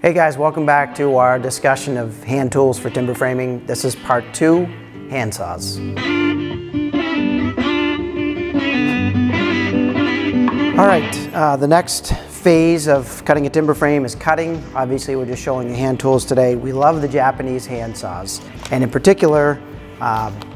Hey guys, welcome back to our discussion of hand tools for timber framing. This is part 2, hand saws. All right, the next phase of cutting a timber frame is cutting. Obviously, we're just showing you hand tools today. We love the Japanese hand saws. And in particular,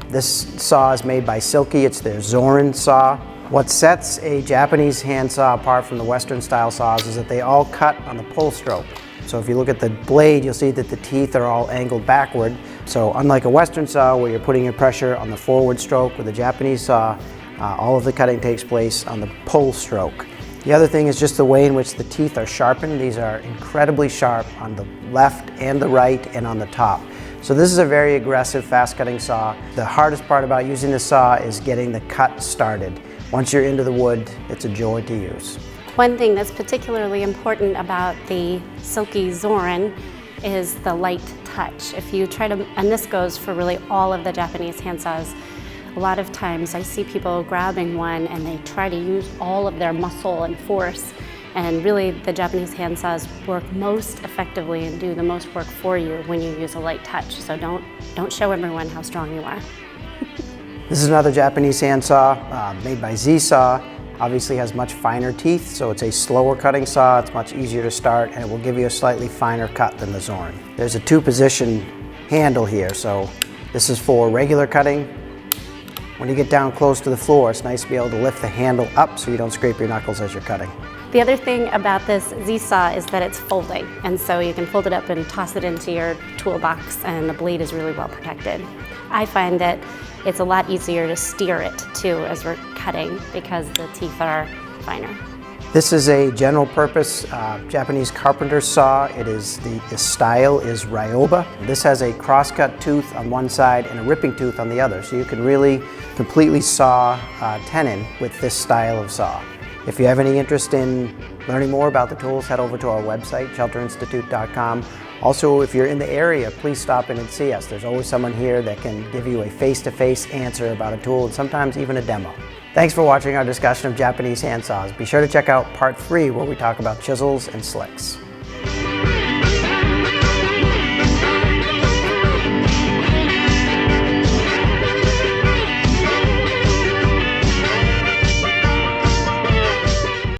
this saw is made by Silky. It's their Zorin saw. What sets a Japanese hand saw apart from the Western style saws is that they all cut on the pull stroke. So if you look at the blade, you'll see that the teeth are all angled backward. So unlike a Western saw where you're putting your pressure on the forward stroke, with a Japanese saw, all of the cutting takes place on the pull stroke. The other thing is just the way in which the teeth are sharpened. These are incredibly sharp on the left and the right and on the top. So this is a very aggressive, fast-cutting saw. The hardest part about using the saw is getting the cut started. Once you're into the wood, it's a joy to use. One thing that's particularly important about the Silky Zorin is the light touch. If you try to, and this goes for really all of the Japanese hand saws, a lot of times I see people grabbing one and they try to use all of their muscle and force, and really the Japanese hand saws work most effectively and do the most work for you when you use a light touch. So don't show everyone how strong you are. This is another Japanese hand saw made by Z-Saw. Obviously has much finer teeth, so it's a slower cutting saw. It's much easier to start, and it will give you a slightly finer cut than the Zorin. There's a 2-position handle here, so this is for regular cutting. When you get down close to the floor, it's nice to be able to lift the handle up so you don't scrape your knuckles as you're cutting. The other thing about this Z-Saw is that it's folding, and so you can fold it up and toss it into your toolbox, and the blade is really well protected. I find that it's a lot easier to steer it too as we're cutting because the teeth are finer. This is a general purpose Japanese Carpenter Saw. It is the style is Ryoba. This has a crosscut tooth on one side and a ripping tooth on the other, so you can really completely saw tenon with this style of saw. If you have any interest in learning more about the tools, head over to our website, shelterinstitute.com. Also, if you're in the area, please stop in and see us. There's always someone here that can give you a face-to-face answer about a tool and sometimes even a demo. Thanks for watching our discussion of Japanese hand saws. Be sure to check out part 3 where we talk about chisels and slicks.